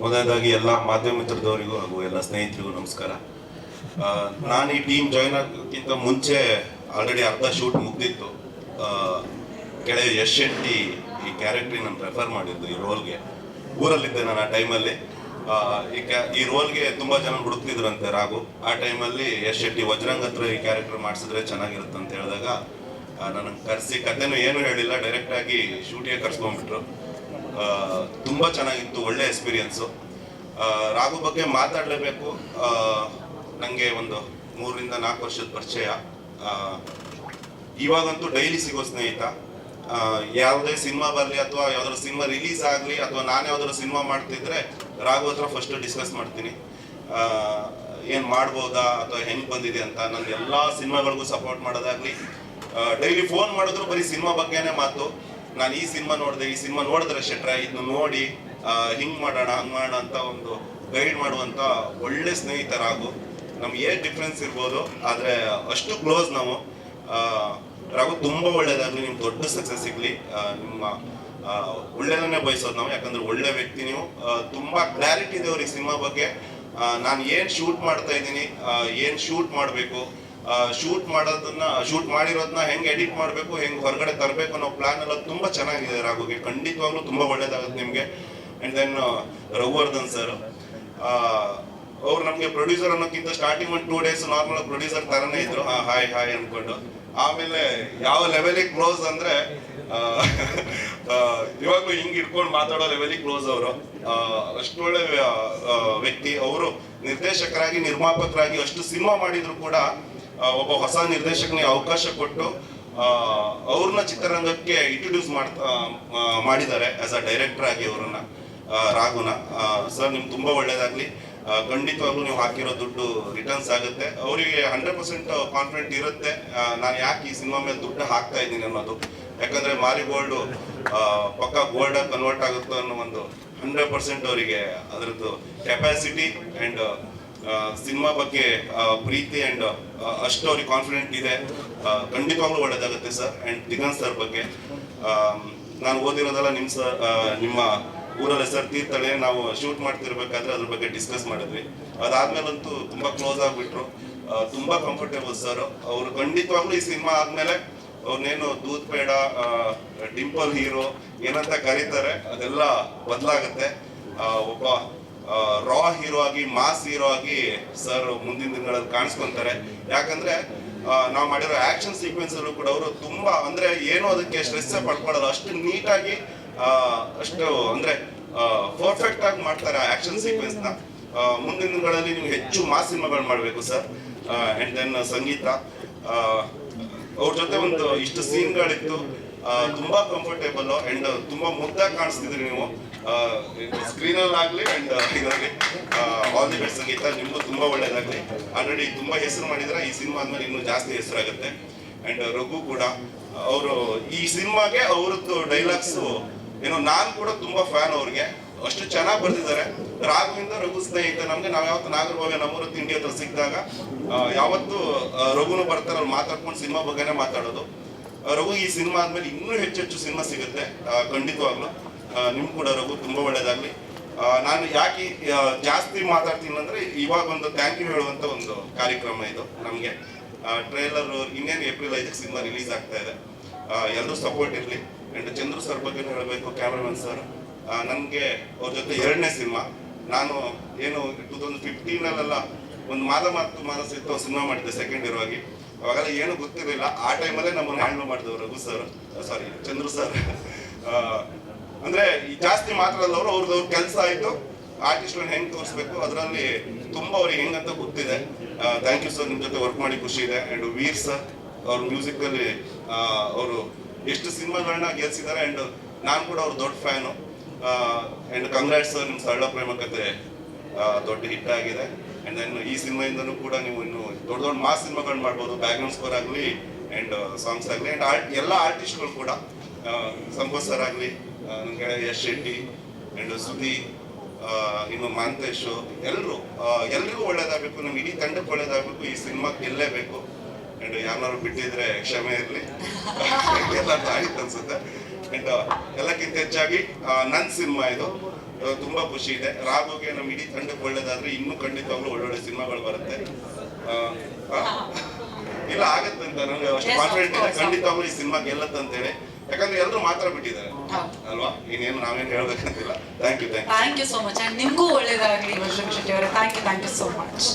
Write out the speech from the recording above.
ಮೊದಲನೇದಾಗಿ ಎಲ್ಲ ಮಾಧ್ಯಮ ಮಿತ್ರದವರಿಗೂ ಹಾಗೂ ಎಲ್ಲ ಸ್ನೇಹಿತರಿಗೂ ನಮಸ್ಕಾರ. ನಾನು ಈ ಟೀಮ್ ಜಾಯ್ನ್ ಆಗೋಕ್ಕಿಂತ ಮುಂಚೆ ಆಲ್ರೆಡಿ ಅರ್ಧ ಶೂಟ್ ಮುಗ್ದಿತ್ತು. ಕೆಳಗೆ ಯಶ್ ಶೆಟ್ಟಿ ಈ ಕ್ಯಾರೆಕ್ಟ್ರಿಗೆ ನಾನು ರೆಫರ್ ಮಾಡಿದ್ದು ಈ ರೋಲ್ಗೆ. ಊರಲ್ಲಿದ್ದೆ ನಾನು ಆ ಟೈಮಲ್ಲಿ. ಈ ರೋಲ್ಗೆ ತುಂಬ ಜನ ಹುಡುಕ್ತಿದ್ರಂತೆ ರಾಘು. ಆ ಟೈಮಲ್ಲಿ ಯಶ್ ಶೆಟ್ಟಿ ವಜ್ರಂಗ್ ಹತ್ರ ಈ ಕ್ಯಾರೆಕ್ಟರ್ ಮಾಡಿಸಿದ್ರೆ ಚೆನ್ನಾಗಿರುತ್ತೆ ಅಂತ ಹೇಳಿದಾಗ ನನಗೆ ಕರೆಸಿ, ಕಥೆನೂ ಏನು ಹೇಳಿಲ್ಲ, ಡೈರೆಕ್ಟಾಗಿ ಶೂಟಿಗೆ ಕರ್ಸ್ಕೊಂಡ್ಬಿಟ್ರು. ತುಂಬ ಚೆನ್ನಾಗಿತ್ತು, ಒಳ್ಳೆ ಎಕ್ಸ್ಪೀರಿಯನ್ಸು. ರಾಘು ಬಗ್ಗೆ ಮಾತಾಡಲೇಬೇಕು. ನನಗೆ ಒಂದು 3-4 ವರ್ಷದ ಪರಿಚಯ. ಇವಾಗಂತೂ ಡೈಲಿ ಸಿಗೋ ಸ್ನೇಹಿತ. ಯಾವುದೇ ಸಿನಿಮಾ ಬರಲಿ ಅಥವಾ ಯಾವ್ದಾದ್ರು ಸಿನಿಮಾ ರಿಲೀಸ್ ಆಗಲಿ ಅಥವಾ ನಾನು ಯಾವ್ದಾದ್ರು ಸಿನಿಮಾ ಮಾಡ್ತಿದ್ರೆ ರಾಘು ಹತ್ರ ಫಸ್ಟ್ ಡಿಸ್ಕಸ್ ಮಾಡ್ತೀನಿ. ಏನು ಮಾಡ್ಬೋದಾ ಅಥವಾ ಹೆಂಗೆ ಬಂದಿದೆ ಅಂತ. ನನ್ನ ಎಲ್ಲ ಸಿನಿಮಾಗಳಿಗೂ ಸಪೋರ್ಟ್ ಮಾಡೋದಾಗ್ಲಿ, ಡೈಲಿ ಫೋನ್ ಮಾಡಿದ್ರು ಬರೀ ಸಿನಿಮಾ ಬಗ್ಗೆನೇ ಮಾತು. ನಾನು ಈ ಸಿನಿಮಾ ನೋಡಿದೆ, ಈ ಸಿನಿಮಾ ನೋಡಿದ್ರೆ ಶೆಟ್ರ ಇದನ್ನ ನೋಡಿ ಹಿಂಗೆ ಮಾಡೋಣ ಹಂಗೆ ಮಾಡೋಣ ಅಂತ ಒಂದು ಗೈಡ್ ಮಾಡುವಂಥ ಒಳ್ಳೆ ಸ್ನೇಹಿತರಾಗು. ನಮ್ಗೆ ಏನು ಡಿಫ್ರೆನ್ಸ್ ಇರ್ಬೋದು, ಆದರೆ ಅಷ್ಟು ಕ್ಲೋಸ್ ನಾವು. ರಾಘು ತುಂಬ ಒಳ್ಳೇದಾಗಲಿ, ನಿಮ್ಗೆ ದೊಡ್ಡ ಸಕ್ಸಸ್ ಸಿಗಲಿ. ನಿಮ್ಮ ಒಳ್ಳೇದನ್ನೇ ಬಯಸೋದು ನಾವು, ಯಾಕಂದ್ರೆ ಒಳ್ಳೆ ವ್ಯಕ್ತಿ ನೀವು. ತುಂಬ ಕ್ಲಾರಿಟಿ ಇದೆ ಅವ್ರಿಗೆ ಸಿನಿಮಾ ಬಗ್ಗೆ. ನಾನು ಏನು ಶೂಟ್ ಮಾಡ್ತಾ ಇದ್ದೀನಿ, ಏನು ಶೂಟ್ ಮಾಡಬೇಕು, ಶೂಟ್ ಮಾಡಿರೋದನ್ನ ಹೆಂಗೆ ಎಡಿಟ್ ಮಾಡಬೇಕು, ಹೆಂಗೆ ಹೊರಗಡೆ ತರಬೇಕು ಅನ್ನೋ ಪ್ಲಾನ್ ಎಲ್ಲ ತುಂಬ ಚೆನ್ನಾಗಿದೆ ರಾಘುಗೆ. ಖಂಡಿತವಾಗ್ಲೂ ತುಂಬ ಒಳ್ಳೇದಾಗುತ್ತೆ ನಿಮಗೆ. ಆ್ಯಂಡ್ ದೆನ್ ರಘುವರ್ಧನ್ ಸರ್, ಅವ್ರು ನಮಗೆ ಪ್ರೊಡ್ಯೂಸರ್ ಅನ್ನೋಕ್ಕಿಂತ ಸ್ಟಾರ್ಟಿಂಗ್ ಒಂದು 2 days ನಾರ್ಮಲ್ ಪ್ರೊಡ್ಯೂಸರ್ ಥರನೇ ಇದ್ರು, ಹಾಯ್ ಹಾಯ್ ಅಂದ್ಕೊಂಡು. ಆಮೇಲೆ ಯಾವ ಲೆವೆಲಿಗೆ ಕ್ಲೋಸ್ ಅಂದರೆ ಇವಾಗಲೂ ಹಿಂಗೆ ಇಟ್ಕೊಂಡು ಮಾತಾಡೋ ಲೆವೆಲಿಗೆ ಕ್ಲೋಸ್ ಅವರು. ಅಷ್ಟು ಒಳ್ಳೆ ವ್ಯಕ್ತಿ ಅವರು. ನಿರ್ದೇಶಕರಾಗಿ ನಿರ್ಮಾಪಕರಾಗಿ ಅಷ್ಟು ಸಿನಿಮಾ ಮಾಡಿದ್ರು ಕೂಡ ಒಬ್ಬ ಹೊಸ ನಿರ್ದೇಶಕನಿಗೆ ಅವಕಾಶ ಕೊಟ್ಟು ಅವ್ರನ್ನ ಚಿತ್ರರಂಗಕ್ಕೆ ಇಂಟ್ರೊಡ್ಯೂಸ್ ಮಾಡಿದ್ದಾರೆ ಆಸ್ ಅ ಡೈರೆಕ್ಟರ್ ಆಗಿ ಅವರನ್ನ, ರಾಘುನ. ಸರ್ ನಿಮ್ಗೆ ತುಂಬ ಒಳ್ಳೇದಾಗಲಿ. ಖಂಡಿತವಾಗ್ಲೂ ನೀವು ಹಾಕಿರೋ ದುಡ್ಡು ರಿಟರ್ನ್ಸ್ ಆಗುತ್ತೆ. ಅವರಿಗೆ 100% ಕಾನ್ಫಿಡೆಂಟ್ ಇರುತ್ತೆ ನಾನು ಯಾಕೆ ಈ ಸಿನಿಮಾ ಮೇಲೆ ದುಡ್ಡು ಹಾಕ್ತಾ ಇದ್ದೀನಿ ಅನ್ನೋದು. ಯಾಕಂದರೆ ಮಾರಿಗೋಲ್ಡು ಪಕ್ಕ ಗೋಲ್ಡಾಗಿ ಕನ್ವರ್ಟ್ ಆಗುತ್ತೆ ಅನ್ನೋ ಒಂದು 100% ಅವರಿಗೆ ಅದರದ್ದು ಕೆಪಾಸಿಟಿ ಆ್ಯಂಡ್ ಸಿನಿಮಾ ಬಗ್ಗೆ ಪ್ರೀತಿ ಆ್ಯಂಡ್ ಅಷ್ಟು ಅವ್ರಿಗೆ ಕಾನ್ಫಿಡೆಂಟ್ ಇದೆ. ಖಂಡಿತವಾಗ್ಲೂ ಒಳ್ಳೇದಾಗುತ್ತೆ ಸರ್. ಆ್ಯಂಡ್ ದಿಗಂತ್ ಸರ್ ಬಗ್ಗೆ ನಾನು ಓದಿರೋದಲ್ಲ ನಿಮ್ಮ ಊರಲ್ಲಿ ಸರ್ ತೀರ್ಥಳೆ ನಾವು ಶೂಟ್ ಮಾಡ್ತಿರ್ಬೇಕಾದ್ರೆ ಅದ್ರ ಬಗ್ಗೆ ಡಿಸ್ಕಸ್ ಮಾಡಿದ್ವಿ. ಅದಾದ್ಮೇಲಂತೂ ತುಂಬ ಕ್ಲೋಸ್ ಆಗಿಬಿಟ್ರು. ತುಂಬ ಕಂಫರ್ಟೇಬಲ್ ಸರ್ ಅವರು. ಖಂಡಿತವಾಗ್ಲೂ ಈ ಸಿನಿಮಾ ಆದಮೇಲೆ ಅವ್ರನ್ನೇನು ದೂತ್ ಬೇಡ, ಡಿಂಪಲ್ ಹೀರೋ ಏನಂತ ಕರೀತಾರೆ ಅದೆಲ್ಲ ಬದಲಾಗುತ್ತೆ. ಒಬ್ಬ ರಾ ಹೀರೋ ಆಗಿ, ಮಾಸ್ ಹೀರೋ ಆಗಿ ಸರ್ ಮುಂದಿನ ದಿನಗಳಲ್ಲಿ ಕಾಣಿಸ್ಕೊಂತಾರೆ. ಯಾಕಂದ್ರೆ ನಾವು ಮಾಡಿರೋ ಆಕ್ಷನ್ ಸೀಕ್ವೆನ್ಸ್ ಅಲ್ಲೂ ಕೂಡ ಅವರು ತುಂಬಾ ಅಂದ್ರೆ ಏನೋ ಅದಕ್ಕೆ ಸ್ಟ್ರೆಸ್ ಪಡ್ಕೊಳ್ಳಲ್ಲ, ಅಷ್ಟು ನೀಟಾಗಿ ಅಷ್ಟು ಅಂದ್ರೆ ಪರ್ಫೆಕ್ಟ್ ಆಗಿ ಮಾಡ್ತಾರೆ ಆಕ್ಷನ್ ಸೀಕ್ವೆನ್ಸ್ ನ. ಮುಂದಿನ ದಿನಗಳಲ್ಲಿ ನೀವು ಹೆಚ್ಚು ಮಾಸ್ ಸಿನಿಮಾಗಳು ಮಾಡಬೇಕು ಸರ್. ಅಂಡ್ ದೆನ್ ಸಂಗೀತ, ಅವ್ರ ಜೊತೆ ಒಂದು ಇಷ್ಟು ಸೀನ್ಗಳಿತ್ತು. ತುಂಬಾ ಕಂಫರ್ಟೇಬಲ್ ಅಂಡ್ ತುಂಬಾ ಮುದ್ದಾಗಿ ಕಾಣಿಸ್ತಿದ್ರಿ ನೀವು ಸ್ಕ್ರೀನಲ್ಲಿ ಆಗ್ಲಿ ಅಂಡ್ ಇದರಲ್ಲಿ. ಆಲ್ ದಿ ಬೆಸ್ಟ್ ಸಂಗೀತ, ನಿಮ್ಗೂ ತುಂಬಾ ಒಳ್ಳೇದಾಗ್ಲಿ. ಆಲ್ರೆಡಿ ತುಂಬಾ ಹೆಸರು ಮಾಡಿದ್ರೆ ಈ ಸಿನಿಮಾ ಆದ್ಮೇಲೆ ಇನ್ನೂ ಜಾಸ್ತಿ ಹೆಸರಾಗುತ್ತೆ. ಅಂಡ್ ರಘು ಕೂಡ ಅವರು ಈ ಸಿನಿಮಾಗೆ ಅವ್ರದ್ದು ಡೈಲಾಗ್ಸ್ ಏನೋ ನಾನು ಕೂಡ ತುಂಬಾ ಫ್ಯಾನ್ ಅವ್ರಿಗೆ. ಅಷ್ಟು ಚೆನ್ನಾಗಿ ಬರ್ತಿದ್ದಾರೆ. ರಾಘುವಿಂದ ರಘು ಸ್ನೇಹಿತ. ನಮ್ಗೆ ನಾವು ಯಾವತ್ತು ನಾಗರಭಾವ್ಯ ನಮ್ಮೂರ ತಿಂಡಿ ಹತ್ರ ಸಿಕ್ಕಿದಾಗ ಯಾವತ್ತು ರಘುನು ಬರ್ತಾರೆ, ಅವ್ರು ಮಾತಾಡ್ಕೊಂಡು ಸಿನಿಮಾ ಬಗ್ಗೆನೇ ಮಾತಾಡೋದು. ರಘು ಈ ಸಿನಿಮಾ ಆದ್ಮೇಲೆ ಇನ್ನೂ ಹೆಚ್ಚೆಚ್ಚು ಸಿನಿಮಾ ಸಿಗುತ್ತೆ ಖಂಡಿತವಾಗ್ಲು. ನಿಮ್ ಕೂಡ ರಘು ತುಂಬಾ ಒಳ್ಳೇದಾಗ್ಲಿ. ನಾನು ಯಾಕೆ ಜಾಸ್ತಿ ಮಾತಾಡ್ತೀನಿ ಅಂದ್ರೆ ಇವಾಗ ಒಂದು ಥ್ಯಾಂಕ್ ಯು ಹೇಳುವಂತ ಒಂದು ಕಾರ್ಯಕ್ರಮ ಇದು ನಮ್ಗೆ. ಟ್ರೈಲರ್ ಇನ್ನೇನು ಏಪ್ರಿಲ್ 5 ಸಿನಿಮಾ ರಿಲೀಸ್ ಆಗ್ತಾ ಇದೆ. ಎಲ್ಲರೂ ಸಪೋರ್ಟ್ ಇರಲಿ. ಅಂಡ್ ಚಂದ್ರು ಸರ್ ಬಗ್ಗೆ ಹೇಳಬೇಕು, ಕ್ಯಾಮ್ರಾಮನ್ ಸರ್. ನನಗೆ ಅವ್ರ ಜೊತೆ 2ನೇ ಸಿನಿಮಾ. ನಾನು ಏನು 2015 ಒಂದು ಮಾನಸಿತ್ತು ಸಿನಿಮಾ ಮಾಡಿದ್ದೆ ಸೆಕೆಂಡ್ ಹೀರೋ ಆಗಿ. ಅವಾಗೆಲ್ಲ ಏನು ಗೊತ್ತಿರಲಿಲ್ಲ. ಆ ಟೈಮಲ್ಲೇ ನಮ್ಮನ್ನು ಹ್ಯಾಂಡಲ್ ಮಾಡಿದವರು ರಘು ಸರ್, ಸಾರಿ ಚಂದ್ರು ಸರ್. ಅಂದ್ರೆ ಈ ಜಾಸ್ತಿ ಮಾತಾಡೋದವರು ಅವ್ರದ್ದು ಕೆಲಸ ಆಯ್ತು. ಆರ್ಟಿಸ್ಟ್ಗಳನ್ನ ಹೆಂಗೆ ತೋರಿಸ್ಬೇಕು ಅದರಲ್ಲಿ ತುಂಬಾ ಅವ್ರಿಗೆ ಹೆಂಗಂತ ಗೊತ್ತಿದೆ. ಥ್ಯಾಂಕ್ ಯು ಸರ್, ನಿಮ್ಮ ಜೊತೆ ವರ್ಕ್ ಮಾಡಿ ಖುಷಿ ಇದೆ. ಅಂಡ್ ವೀರ್ ಸರ್, ಅವ್ರ ಮ್ಯೂಸಿಕ್ ಅಲ್ಲಿ ಅವರು ಎಷ್ಟು ಸಿನಿಮಾಗಳನ್ನ ಗೆಲ್ಸಿದ್ದಾರೆ. ಅಂಡ್ ನಾನು ಕೂಡ ಅವ್ರ ದೊಡ್ಡ ಫ್ಯಾನು. ಅಂಡ್ ಕಂಗ್ರಾಟ್ಸ್ ಸರ್, ನಿಮ್ಮ ಸರಳ ಪ್ರೇಮ ಕಥೆ ದೊಡ್ಡ ಹಿಟ್ ಆಗಿದೆ. ಅಂಡ್ ದೆನ್ ಈ ಸಿನಿಮಾಯಿಂದನೂ ಕೂಡ ನೀವು ಇನ್ನು ದೊಡ್ಡ ದೊಡ್ಡ ಮಾಸ್ ಸಿನಿಮಾಗಳು ಮಾಡ್ಬೋದು. ಬ್ಯಾಕ್ಗ್ರೌಂಡ್ ಸ್ಕೋರ್ ಆಗಲಿ ಅಂಡ್ ಸಾಂಗ್ಸ್ ಆಗಲಿ. ಅಂಡ್ ಎಲ್ಲ ಆರ್ಟಿಸ್ಟ್ಗಳು ಕೂಡ, ಸಂಪತ್ ಸರ್ ಆಗಲಿ, ನನಗೆ ಯಶ್ ಶೆಟ್ಟಿ ಅಂಡ್ ಸುದಿ, ಇನ್ನು ಮಾಂತೇಶ್, ಎಲ್ರಿಗೂ ಒಳ್ಳೇದಾಗಬೇಕು. ನಮ್ಗೆ ಇಡೀ ತಂಡಕ್ಕೆ ಒಳ್ಳೇದಾಗಬೇಕು. ಈ ಸಿನಿಮಾ ಗೆಲ್ಲೇಬೇಕು. ಅಂಡ್ ಯಾರು ಬಿಟ್ಟಿದ್ರೆ ಕ್ಷಮೆ ಇರಲಿ, ಎಲ್ಲ ಆಯ್ತು ಅನ್ಸುತ್ತೆ. ಅಂಡ್ ಎಲ್ಲಕ್ಕಿಂತ ಹೆಚ್ಚಾಗಿ ನನ್ನ ಸಿನಿಮಾ ಇದು. ತುಂಬಾ ಖುಷಿ ಇದೆ. ರಾಘುಗೆ ನಮ್ಮ ಇಡೀ ತಂಡಕ್ಕೆ ಒಳ್ಳೇದಾದ್ರೆ ಇನ್ನೂ ಖಂಡಿತವಾಗ್ಲೂ ಒಳ್ಳೊಳ್ಳೆ ಸಿನಿಮಾಗಳು ಬರುತ್ತೆ. ಇಲ್ಲ ಆಗತ್ತೆ ಅಂತ ನನಗೆ ಅಷ್ಟು ಕಾನ್ಫಿಡೆಂಟ್ ಇದೆ, ಖಂಡಿತವಾಗ್ಲೂ ಈ ಸಿನಿಮಾ ಗೆಲ್ಲತ್ತೆ ಅಂತೇಳಿ. ಯಾಕಂದ್ರೆ ಎಲ್ಲರೂ ಮಾತ್ರ ಬಿಟ್ಟಿದ್ದಾರೆ ಅಲ್ವಾ, ಇನ್ನೇನು ನಾವೇನು ಹೇಳ್ಬೇಕಂತಿಲ್ಲ. Thank you so much. And ನಿಮ್ಗೂ ಒಳ್ಳೇದಾಗಲಿ ವರ್ಷನ್ ಶೆಟ್ಟಿ ಅವರೇ. Thank you so much.